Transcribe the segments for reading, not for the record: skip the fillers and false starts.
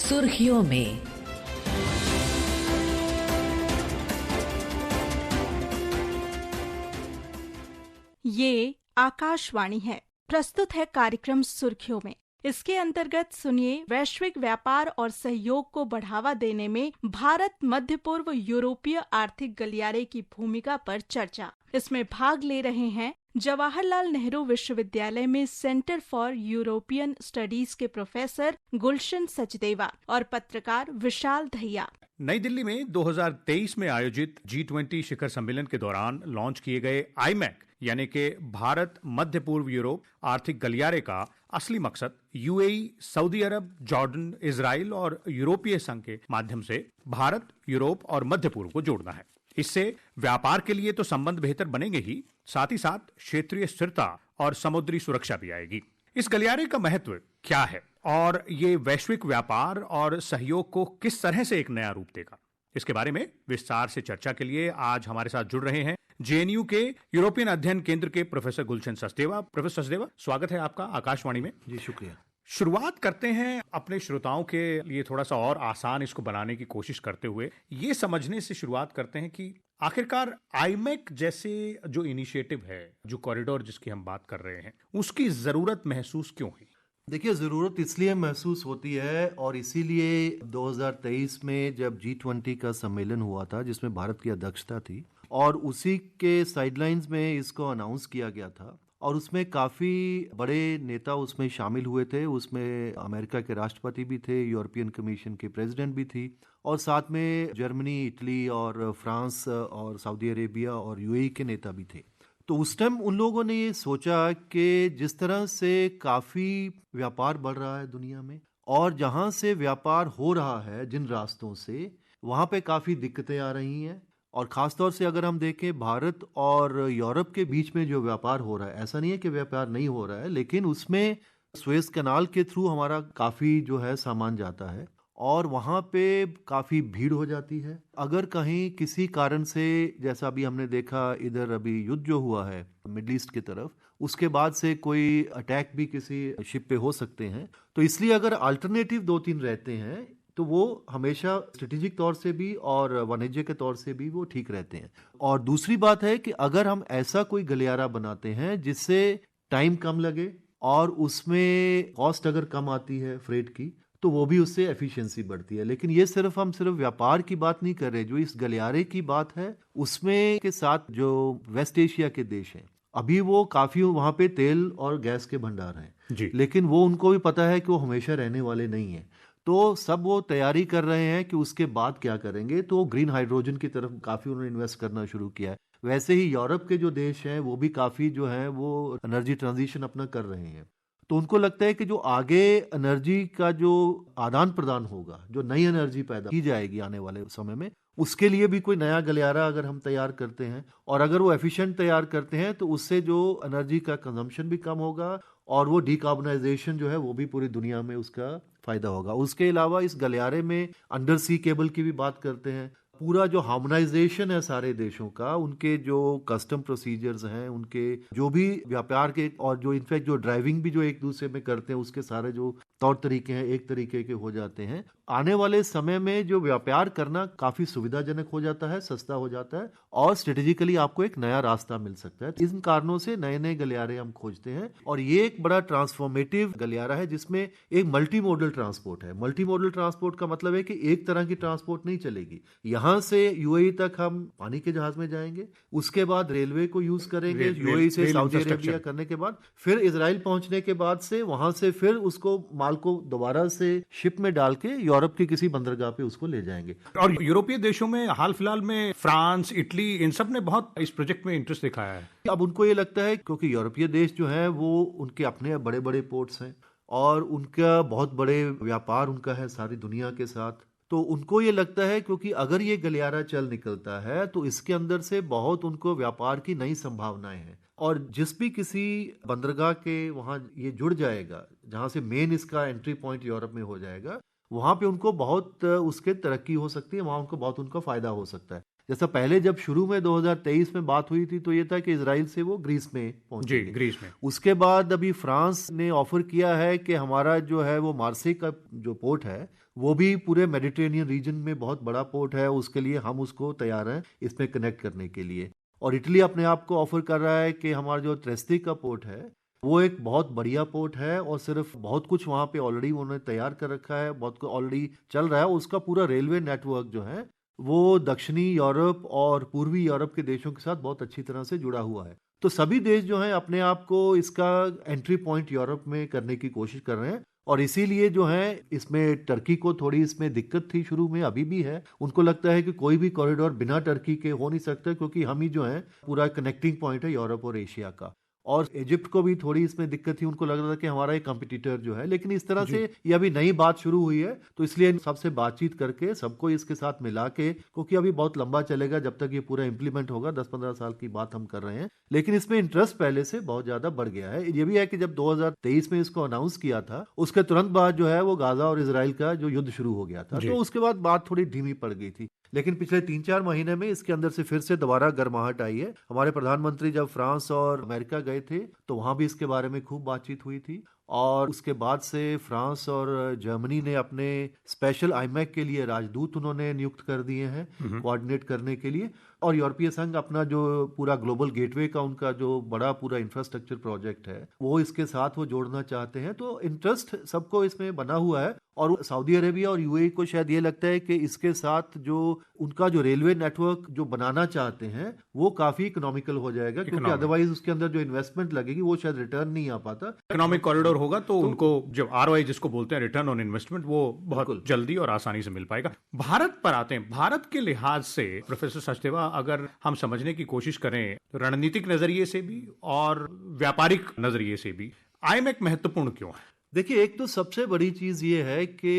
सुर्खियों में। ये आकाशवाणी है। प्रस्तुत है कार्यक्रम सुर्खियों में। इसके अंतर्गत सुनिए वैश्विक व्यापार और सहयोग को बढ़ावा देने में भारत मध्य पूर्व यूरोपीय आर्थिक गलियारे की भूमिका पर चर्चा। इसमें भाग ले रहे हैं जवाहरलाल नेहरू विश्वविद्यालय में सेंटर फॉर यूरोपियन स्टडीज के प्रोफेसर गुलशन सचदेवा और पत्रकार विशाल दहिया। नई दिल्ली में 2023 में आयोजित G20 शिखर सम्मेलन के दौरान लॉन्च किए गए आईमैक यानी कि भारत मध्य पूर्व यूरोप आर्थिक गलियारे का असली मकसद यूएई, सऊदी अरब, जॉर्डन, इजराइल और यूरोपीय संघ के माध्यम से भारत, यूरोप और मध्य पूर्व को जोड़ना है। इससे व्यापार के लिए तो संबंध बेहतर बनेंगे ही, साथ क्षेत्रीय स्थिरता और समुद्री सुरक्षा भी आएगी। इस गलियारे का महत्व क्या है और ये वैश्विक व्यापार और सहयोग को किस तरह से एक नया रूप देगा, इसके बारे में विस्तार से चर्चा के लिए आज हमारे साथ जुड़ रहे हैं जेएनयू के यूरोपियन अध्ययन केंद्र के प्रोफेसर गुलशन सचदेवा। प्रोफेसर सचदेवा, स्वागत है आपका आकाशवाणी में। जी शुक्रिया। शुरुआत करते हैं अपने श्रोताओं के लिए थोड़ा सा और आसान इसको बनाने की कोशिश करते हुए ये समझने से शुरुआत करते हैं कि आखिरकार आईमैक जैसे जो इनिशिएटिव है, जो कॉरिडोर जिसकी हम बात कर रहे हैं, उसकी जरूरत महसूस क्यों हुई? देखिए, ज़रूरत इसलिए महसूस होती है और इसीलिए 2023 में जब G20 का सम्मेलन हुआ था जिसमें भारत की अध्यक्षता थी और उसी के साइडलाइंस में इसको अनाउंस किया गया था और उसमें काफ़ी बड़े नेता उसमें शामिल हुए थे। उसमें अमेरिका के राष्ट्रपति भी थे, यूरोपियन कमीशन के प्रेसिडेंट भी थी और साथ में जर्मनी, इटली और फ्रांस और सऊदी अरेबिया और यूएई के नेता भी थे। तो उस टाइम उन लोगों ने ये सोचा कि जिस तरह से काफ़ी व्यापार बढ़ रहा है दुनिया में और जहाँ से व्यापार हो रहा है जिन रास्तों से, वहाँ पे काफ़ी दिक्कतें आ रही हैं और ख़ास तौर से अगर हम देखें भारत और यूरोप के बीच में जो व्यापार हो रहा है, ऐसा नहीं है कि व्यापार नहीं हो रहा है, लेकिन उसमें सुएज कैनाल के थ्रू हमारा काफ़ी जो है सामान जाता है और वहाँ पे काफ़ी भीड़ हो जाती है। अगर कहीं किसी कारण से, जैसा अभी हमने देखा इधर अभी युद्ध जो हुआ है मिडल ईस्ट की तरफ, उसके बाद से कोई अटैक भी किसी शिप पे हो सकते हैं। तो इसलिए अगर अल्टरनेटिव 2-3 रहते हैं तो वो हमेशा स्ट्रेटेजिक तौर से भी और वाणिज्य के तौर से भी वो ठीक रहते हैं। और दूसरी बात है कि अगर हम ऐसा कोई गलियारा बनाते हैं जिससे टाइम कम लगे और उसमें कॉस्ट अगर कम आती है फ्रेट की, तो वो भी उससे एफिशिएंसी बढ़ती है। लेकिन ये हम सिर्फ व्यापार की बात नहीं कर रहे। जो इस गलियारे की बात है उसमें के साथ जो वेस्ट एशिया के देश हैं, अभी वो काफ़ी वहाँ पे तेल और गैस के भंडार हैं जी। लेकिन वो उनको भी पता है कि वो हमेशा रहने वाले नहीं हैं। तो सब वो तैयारी कर रहे हैं कि उसके बाद क्या करेंगे। तो ग्रीन हाइड्रोजन की तरफ काफ़ी उन्होंने इन्वेस्ट करना शुरू किया है। वैसे ही यूरोप के जो देश हैं वो भी काफ़ी जो है वो एनर्जी ट्रांजिशन अपना कर रहे हैं। तो उनको लगता है कि जो आगे एनर्जी का जो आदान प्रदान होगा, जो नई एनर्जी पैदा की जाएगी आने वाले समय में, उसके लिए भी कोई नया गलियारा अगर हम तैयार करते हैं और अगर वो एफिशिएंट तैयार करते हैं तो उससे जो एनर्जी का कंजम्पशन भी कम होगा और वो डिकार्बनाइजेशन जो है वो भी पूरी दुनिया में उसका फायदा होगा। उसके अलावा इस गलियारे में अंडर सी केबल की भी बात करते हैं। पूरा जो हार्मोनाइजेशन है सारे देशों का, उनके जो कस्टम प्रोसीजर्स हैं, उनके जो भी व्यापार के और जो इनफैक्ट जो ड्राइविंग भी जो एक दूसरे में करते हैं, उसके सारे जो तौर तरीके हैं एक तरीके के हो जाते हैं। आने वाले समय में जो व्यापार करना काफ़ी सुविधाजनक हो जाता है, सस्ता हो जाता है और स्ट्रेटेजिकली आपको एक नया रास्ता मिल सकता है। इन कारणों से नए नए गलियारे हम खोजते हैं और ये एक बड़ा ट्रांसफॉर्मेटिव गलियारा है जिसमें एक मल्टी मॉडल ट्रांसपोर्ट है। मल्टी मॉडल ट्रांसपोर्ट का मतलब है कि एक तरह की ट्रांसपोर्ट नहीं चलेगी। यहाँ से यूएई तक हम पानी के जहाज में जाएंगे, उसके बाद रेलवे को यूज करेंगे, यूएई से सऊदी अरेबिया करने के बाद फिर इजराइल पहुंचने के बाद से वहां से फिर उसको माल को दोबारा से शिप में डाल के यूरोप के किसी बंदरगाह पे उसको ले जाएंगे। और यूरोपीय देशों में हाल फिलहाल में फ्रांस, इटली, इन सब ने बहुत इस प्रोजेक्ट में इंटरेस्ट दिखाया है। अब उनको ये लगता है क्योंकि यूरोपीय देश जो है वो उनके अपने बड़े बड़े पोर्ट्स हैं और उनका बहुत बड़े व्यापार उनका है सारी दुनिया के साथ। तो उनको ये लगता है क्योंकि अगर ये गलियारा चल निकलता है तो इसके अंदर से बहुत उनको व्यापार की नई संभावनाएं हैं और जिस भी किसी बंदरगाह के वहाँ ये जुड़ जाएगा, जहाँ से मेन इसका एंट्री पॉइंट यूरोप में हो जाएगा, वहाँ पे उनको बहुत उसके तरक्की हो सकती है, वहाँ उनको बहुत उनका फायदा हो सकता है। जैसा पहले जब शुरू में 2023 में बात हुई थी तो ये था कि इजराइल से वो ग्रीस में पहुंचे, ग्रीस में। उसके बाद अभी फ्रांस ने ऑफर किया है कि हमारा जो है वो मार्से का जो पोर्ट है वो भी पूरे मेडिटेरेनियन रीजन में बहुत बड़ा पोर्ट है, उसके लिए हम उसको तैयार हैं इसमें कनेक्ट करने के लिए। और इटली अपने आप को ऑफर कर रहा है कि हमारा जो त्रेस्ती का पोर्ट है वो एक बहुत बढ़िया पोर्ट है, और सिर्फ बहुत कुछ वहाँ पे ऑलरेडी उन्होंने तैयार कर रखा है, बहुत कुछ ऑलरेडी चल रहा है। उसका पूरा रेलवे नेटवर्क जो है वो दक्षिणी यूरोप और पूर्वी यूरोप के देशों के साथ बहुत अच्छी तरह से जुड़ा हुआ है। तो सभी देश जो हैं अपने आप को इसका एंट्री पॉइंट यूरोप में करने की कोशिश कर रहे हैं, और इसीलिए जो है इसमें टर्की को थोड़ी इसमें दिक्कत थी शुरू में, अभी भी है। उनको लगता है कि कोई भी कॉरिडोर बिना टर्की के हो नहीं सकता, क्योंकि हम ही जो है पूरा कनेक्टिंग पॉइंट है यूरोप और एशिया का। और इजिप्ट को भी थोड़ी इसमें दिक्कत थी, उनको लग रहा था कि हमारा एक कंपटीटर जो है, लेकिन इस तरह से ये अभी नई बात शुरू हुई है, तो इसलिए सबसे बातचीत करके सबको इसके साथ मिला के, क्योंकि अभी बहुत लंबा चलेगा जब तक ये पूरा इंप्लीमेंट होगा, 10-15 साल की बात हम कर रहे हैं, लेकिन इसमें इंटरेस्ट पहले से बहुत ज्यादा बढ़ गया है। ये भी है कि जब 2023 में इसको अनाउंस किया था, उसके तुरंत बाद जो है वो गाजा और इसराइल का जो युद्ध शुरू हो गया था, तो उसके बाद बात थोड़ी धीमी पड़ गई थी। लेकिन पिछले 3-4 महीने में इसके अंदर से फिर से दोबारा गर्माहट आई है। हमारे प्रधानमंत्री जब फ्रांस और अमेरिका गए थे तो वहां भी इसके बारे में खूब बातचीत हुई थी, और उसके बाद से फ्रांस और जर्मनी ने अपने स्पेशल आईमैक के लिए राजदूत उन्होंने नियुक्त कर दिए हैं कोऑर्डिनेट करने के लिए। और यूरोपीय संघ अपना जो पूरा ग्लोबल गेटवे का उनका जो बड़ा पूरा इंफ्रास्ट्रक्चर प्रोजेक्ट है वो इसके साथ वो जोड़ना चाहते हैं। तो इंटरेस्ट सबको इसमें बना हुआ है, और सऊदी अरेबिया और यूएई को शायद ये लगता है कि इसके साथ जो उनका जो रेलवे नेटवर्क जो बनाना चाहते हैं वो काफी इकोनॉमिकल हो जाएगा, क्योंकि अदरवाइज उसके अंदर जो इन्वेस्टमेंट लगेगी वो शायद रिटर्न नहीं आ पाता। इकोनॉमिक कॉरिडोर होगा तो उनको जो आरओआई जिसको बोलते हैं, रिटर्न ऑन इन्वेस्टमेंट, वो बहुत जल्दी और आसानी से मिल पाएगा। भारत पर आते हैं। भारत के लिहाज से प्रोफेसर सचदेवा, अगर हम समझने की कोशिश करें रणनीतिक नजरिए से भी और व्यापारिक नजरिए से भी, आईमैक महत्वपूर्ण क्यों है? देखिए, एक तो सबसे बड़ी चीज ये है कि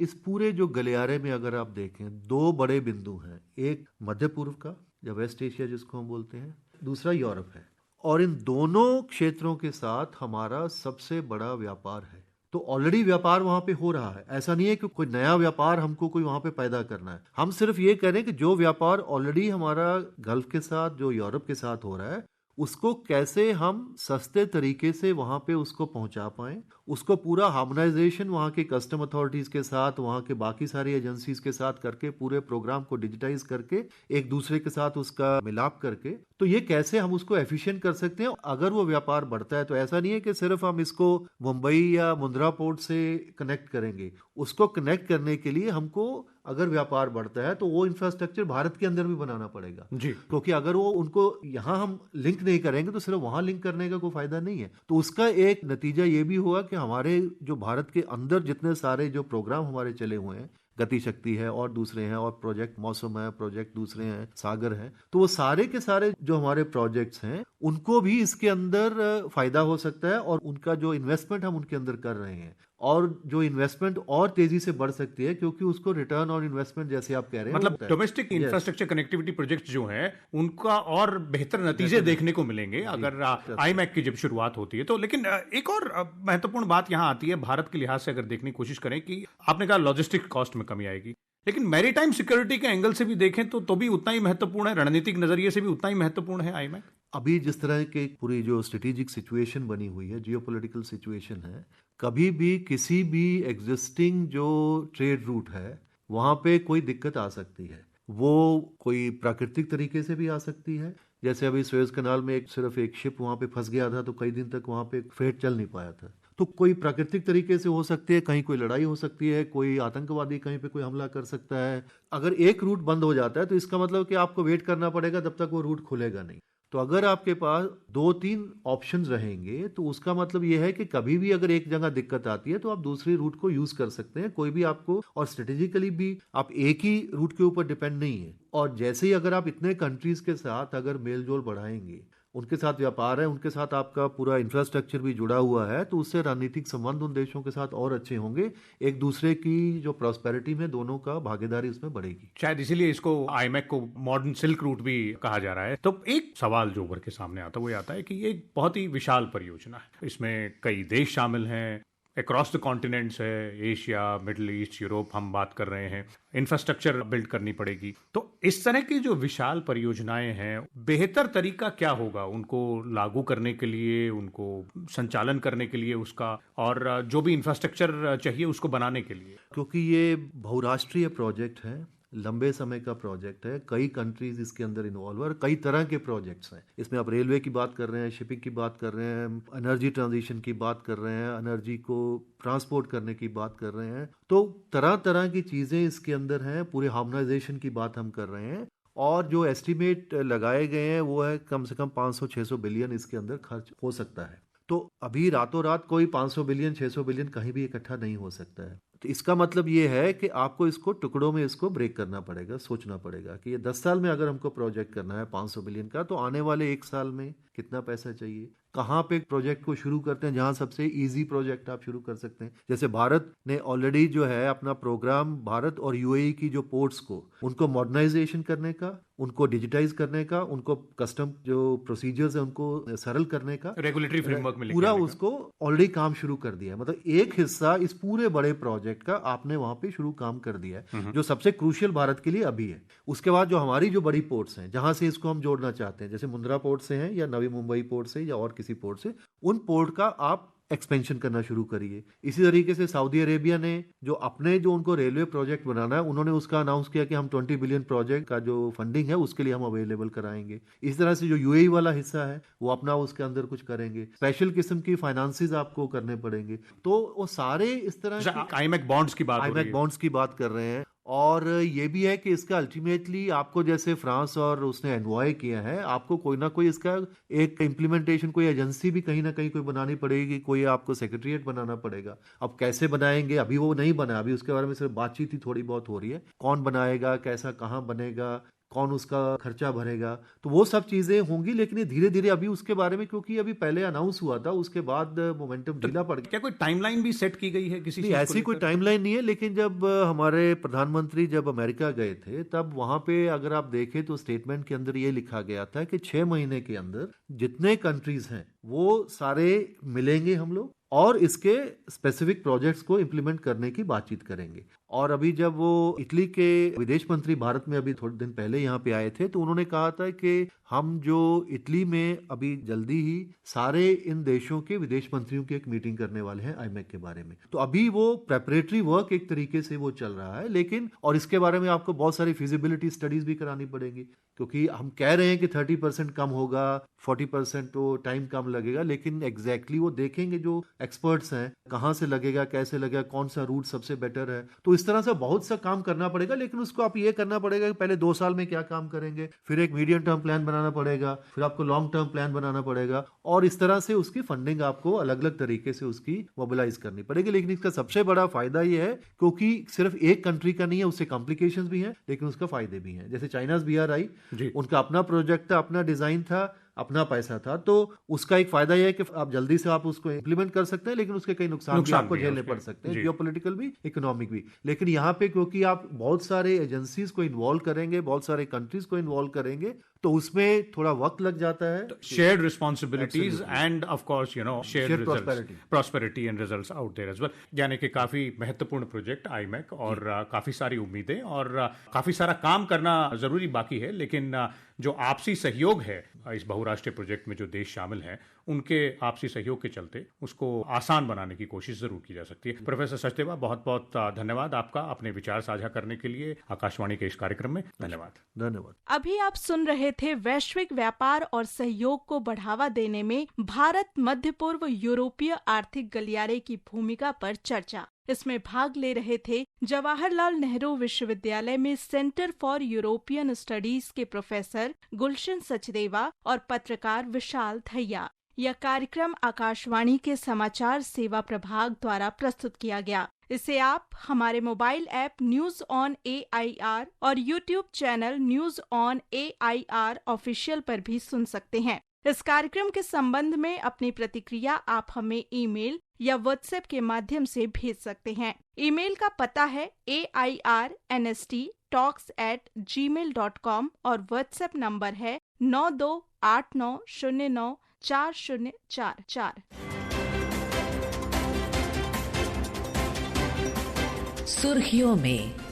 इस पूरे जो गलियारे में अगर आप देखें, दो बड़े बिंदु हैं, एक मध्य पूर्व का या वेस्ट एशिया जिसको हम बोलते हैं, दूसरा यूरोप है, और इन दोनों क्षेत्रों के साथ हमारा सबसे बड़ा व्यापार है। तो ऑलरेडी व्यापार वहां पे हो रहा है, ऐसा नहीं है कि कोई नया व्यापार हमको कोई वहां पे पैदा करना है। हम सिर्फ ये कह रहे हैं कि जो व्यापार ऑलरेडी हमारा गल्फ के साथ, जो यूरोप के साथ हो रहा है, उसको कैसे हम सस्ते तरीके से वहां पे उसको पहुंचा पाएं, उसको पूरा हार्मोनाइजेशन वहां के कस्टम अथॉरिटीज के साथ, वहां के बाकी सारी एजेंसीज के साथ करके, पूरे प्रोग्राम को डिजिटाइज करके, एक दूसरे के साथ उसका मिलाप करके, तो ये कैसे हम उसको एफिशिएंट कर सकते हैं। अगर वो व्यापार बढ़ता है तो ऐसा नहीं है कि सिर्फ हम इसको मुंबई या मुंद्रा पोर्ट से कनेक्ट करेंगे, उसको कनेक्ट करने के लिए हमको अगर व्यापार बढ़ता है तो वो इंफ्रास्ट्रक्चर भारत के अंदर भी बनाना पड़ेगा जी, क्योंकि अगर वो उनको यहाँ हम लिंक नहीं करेंगे तो सिर्फ वहां लिंक करने का कोई फायदा नहीं है। तो उसका एक नतीजा ये भी हुआ कि हमारे जो भारत के अंदर जितने सारे जो प्रोग्राम हमारे चले हुए हैं, गति शक्ति है और दूसरे हैं, और प्रोजेक्ट मौसम है, प्रोजेक्ट दूसरे हैं, सागर है, तो वो सारे के सारे जो हमारे प्रोजेक्ट्स हैं उनको भी इसके अंदर फायदा हो सकता है, और उनका जो इन्वेस्टमेंट हम उनके अंदर कर रहे हैं, और जो इन्वेस्टमेंट और तेजी से बढ़ सकती है क्योंकि उसको रिटर्न ऑन इन्वेस्टमेंट जैसे आप कह रहे हैं, मतलब डोमेस्टिक इंफ्रास्ट्रक्चर कनेक्टिविटी प्रोजेक्ट जो हैं उनका और बेहतर नतीजे देखने को मिलेंगे अगर आईमैक की जब शुरुआत होती है तो। लेकिन एक और महत्वपूर्ण बात यहां आती है भारत के लिहाज से, अगर देखने की कोशिश करें कि आपने कहा लॉजिस्टिक कॉस्ट में कमी आएगी, लेकिन मैरीटाइम सिक्योरिटी के एंगल से भी देखें तो भी उतना ही महत्वपूर्ण है, रणनीतिक नजरिए से भी उतना ही महत्वपूर्ण है आईमैक। अभी जिस तरह के पूरी जो स्ट्रेटेजिक सिचुएशन बनी हुई है, जियोपॉलिटिकल सिचुएशन है, कभी भी किसी भी एग्जिस्टिंग जो ट्रेड रूट है वहां पे कोई दिक्कत आ सकती है। वो कोई प्राकृतिक तरीके से भी आ सकती है, जैसे अभी सुएज कनाल में सिर्फ एक शिप वहां पे फंस गया था तो कई दिन तक वहां पे फ्रेट चल नहीं पाया था। तो कोई प्राकृतिक तरीके से हो सकती है, कहीं कोई लड़ाई हो सकती है, कोई आतंकवादी कहीं पे कोई हमला कर सकता है। अगर एक रूट बंद हो जाता है तो इसका मतलब कि आपको वेट करना पड़ेगा जब तक वो रूट खुलेगा नहीं। तो अगर आपके पास 2-3 ऑप्शंस रहेंगे तो उसका मतलब यह है कि कभी भी अगर एक जगह दिक्कत आती है तो आप दूसरी रूट को यूज कर सकते हैं, कोई भी आपको, और स्ट्रेटेजिकली भी आप एक ही रूट के ऊपर डिपेंड नहीं है। और जैसे ही अगर आप इतने कंट्रीज के साथ अगर मेल जोल बढ़ाएंगे, उनके साथ व्यापार है, उनके साथ आपका पूरा इंफ्रास्ट्रक्चर भी जुड़ा हुआ है, तो उससे रणनीतिक संबंध उन देशों के साथ और अच्छे होंगे, एक दूसरे की जो प्रॉस्पेरिटी में दोनों का भागीदारी उसमें बढ़ेगी। शायद इसीलिए इसको आईमैक को मॉडर्न सिल्क रूट भी कहा जा रहा है। तो एक सवाल जो उभर के सामने आता है वो ये आता है कि ये एक बहुत ही विशाल परियोजना है, इसमें कई देश शामिल हैं, अक्रॉस द कॉन्टिनेंट्स है, एशिया, मिडिल ईस्ट, यूरोप, हम बात कर रहे हैं, इंफ्रास्ट्रक्चर बिल्ड करनी पड़ेगी। तो इस तरह की जो विशाल परियोजनाएं हैं, बेहतर तरीका क्या होगा उनको लागू करने के लिए, उनको संचालन करने के लिए उसका, और जो भी इंफ्रास्ट्रक्चर चाहिए उसको बनाने के लिए? क्योंकि ये बहुराष्ट्रीय प्रोजेक्ट है, लंबे समय का प्रोजेक्ट है, कई कंट्रीज इसके अंदर इन्वॉल्व है और कई तरह के प्रोजेक्ट्स हैं। इसमें आप रेलवे की बात कर रहे हैं, शिपिंग की बात कर रहे हैं, एनर्जी ट्रांजिशन की बात कर रहे हैं, एनर्जी को ट्रांसपोर्ट करने की बात कर रहे हैं। तो तरह तरह की चीज़ें इसके अंदर हैं, पूरे हार्मोनाइजेशन की बात हम कर रहे हैं। और जो एस्टिमेट लगाए गए हैं वो है कम से कम 500-600 बिलियन इसके अंदर खर्च हो सकता है। तो अभी रातों रात कोई 500 बिलियन 600 बिलियन कहीं भी इकट्ठा नहीं हो सकता है। तो इसका मतलब ये है कि आपको इसको टुकड़ों में इसको ब्रेक करना पड़ेगा, सोचना पड़ेगा कि ये 10 साल में अगर हमको प्रोजेक्ट करना है 500 बिलियन का, तो आने वाले 1 साल में कितना पैसा चाहिए, कहाँ पे प्रोजेक्ट को शुरू करते हैं, जहाँ सबसे इजी प्रोजेक्ट आप शुरू कर सकते हैं। जैसे भारत ने ऑलरेडी जो है अपना प्रोग्राम, भारत और यूएई की जो पोर्ट्स को उनको मॉडर्नाइजेशन करने का, उनको डिजिटाइज करने का, उनको कस्टम जो प्रोसीजर्स है उनको सरल करने का, रेगुलेटरी फ्रेमवर्क में पूरा उसको ऑलरेडी काम शुरू कर दिया है। मतलब एक हिस्सा इस पूरे बड़े प्रोजेक्ट का आपने वहां पे शुरू काम कर दिया है, जो सबसे क्रूशियल भारत के लिए अभी है। उसके बाद जो हमारी जो बड़ी पोर्ट्स हैं, जहां से इसको हम जोड़ना चाहते हैं, जैसे मुंद्रा पोर्ट से हैं या नवी मुंबई पोर्ट से या और किसी पोर्ट से, उन पोर्ट का आप एक्सपेंशन करना शुरू करिए। इसी तरीके से सऊदी अरेबिया ने जो उनको रेलवे प्रोजेक्ट बनाना है, उन्होंने उसका अनाउंस किया कि हम 20 बिलियन प्रोजेक्ट का जो फंडिंग है उसके लिए हम अवेलेबल कराएंगे। इस तरह से जो यूएई वाला हिस्सा है वो अपना उसके अंदर कुछ करेंगे, स्पेशल किस्म की फाइनेंसेस आपको करने पड़ेंगे। तो वो सारे इस तरह आईमेक बॉन्ड्स की बात कर रहे हैं। और ये भी है कि इसका अल्टीमेटली आपको, जैसे फ्रांस और उसने एनवॉय किया है, आपको कोई ना कोई इसका एक इम्प्लीमेंटेशन, कोई एजेंसी भी कहीं ना कहीं कोई बनानी पड़ेगी, कोई आपको सेक्रेटरीट बनाना पड़ेगा। अब कैसे बनाएंगे, अभी वो नहीं बना, अभी उसके बारे में सिर्फ बातचीत ही थोड़ी बहुत हो रही है। कौन बनाएगा, कैसा, कहाँ बनेगा, कौन उसका खर्चा भरेगा, तो वो सब चीजें होंगी। लेकिन ये धीरे धीरे अभी उसके बारे में, क्योंकि अभी पहले अनाउंस हुआ था, उसके बाद मोमेंटम ढीला पड़ गया। क्या कोई टाइमलाइन भी सेट की गई है किसी चीज को? ऐसी कोई टाइमलाइन नहीं है, लेकिन जब हमारे प्रधानमंत्री जब अमेरिका गए थे, तब वहां पे अगर आप देखें तो स्टेटमेंट के अंदर ये लिखा गया था कि 6 महीने के अंदर जितने कंट्रीज हैं वो सारे मिलेंगे हम लोग और इसके स्पेसिफिक प्रोजेक्ट्स को इम्प्लीमेंट करने की बातचीत करेंगे। और अभी जब वो इटली के विदेश मंत्री भारत में अभी थोड़े दिन पहले यहाँ पे आए थे, तो उन्होंने कहा था कि हम जो इटली में अभी जल्दी ही सारे इन देशों के विदेश मंत्रियों की एक मीटिंग करने वाले हैं आईमेक के बारे में। तो अभी वो प्रेपरेटरी वर्क एक तरीके से वो चल रहा है, लेकिन और इसके बारे में आपको बहुत सारी फिजिबिलिटी स्टडीज भी करानी पड़ेगी, क्योंकि हम कह रहे हैं कि 30% कम होगा, 40% तो टाइम कम लगेगा, लेकिन एग्जैक्टली वो देखेंगे जो एक्सपर्ट्स हैं, कहाँ से लगेगा, कैसे लगेगा, कौन सा रूट सबसे बेटर है। तो इस तरह से बहुत सा काम करना पड़ेगा, लेकिन उसको आप ये करना पड़ेगा कि पहले 2 साल में क्या काम करेंगे, फिर एक मीडियम टर्म प्लान बनाना पड़ेगा, फिर आपको लॉन्ग टर्म प्लान बनाना पड़ेगा, और इस तरह से उसकी फंडिंग आपको अलग अलग तरीके से उसकी मोबिलाइज करनी पड़ेगी। लेकिन इसका सबसे बड़ा फायदा ये है, क्योंकि सिर्फ एक कंट्री का नहीं है, उससे कॉम्प्लिकेशंस भी हैं, लेकिन उसका फायदे भी हैं। जैसे चाइनाज बीआरआई, उनका अपना प्रोजेक्ट था, अपना डिजाइन था, अपना पैसा था, तो उसका एक फायदा यह है कि आप जल्दी से आप उसको इम्प्लीमेंट कर सकते हैं, लेकिन उसके कई नुकसान भी आपको झेलने पड़ सकते हैं, जियोपॉलिटिकल भी, इकोनॉमिक भी। लेकिन यहाँ पे क्योंकि आप बहुत सारे एजेंसीज को इन्वॉल्व करेंगे, बहुत सारे कंट्रीज को इन्वॉल्व करेंगे, तो उसमें थोड़ा वक्त लग जाता है। Shared responsibilities and of course shared prosperity and results out there as well. यानी कि काफी महत्वपूर्ण प्रोजेक्ट आईमेक, और काफी सारी उम्मीदें और काफी सारा काम करना जरूरी बाकी है, लेकिन जो आपसी सहयोग है इस बहुराष्ट्रीय प्रोजेक्ट में जो देश शामिल हैं, उनके आपसी सहयोग के चलते उसको आसान बनाने की कोशिश जरूर की जा सकती है। प्रोफेसर सचदेवा, बहुत बहुत धन्यवाद आपका अपने विचार साझा करने के लिए आकाशवाणी के इस कार्यक्रम में। धन्यवाद। अभी आप सुन रहे थे वैश्विक व्यापार और सहयोग को बढ़ावा देने में भारत मध्य पूर्व यूरोपीय आर्थिक गलियारे की भूमिका पर चर्चा। इसमें भाग ले रहे थे जवाहरलाल नेहरू विश्वविद्यालय में सेंटर फॉर यूरोपियन स्टडीज के प्रोफेसर गुलशन सचदेवा और पत्रकार विशाल धैया। यह कार्यक्रम आकाशवाणी के समाचार सेवा प्रभाग द्वारा प्रस्तुत किया गया। इसे आप हमारे mobile app news on AIR और YouTube channel news on AIR official पर भी सुन सकते हैं। इस कार्यक्रम के संबंध में अपनी प्रतिक्रिया आप हमें ईमेल या व्हाट्सएप के माध्यम से भेज सकते हैं। ईमेल का पता है airnsttalks@gmail.com और व्हाट्सएप नंबर है 9289094044। सुर्खियों में।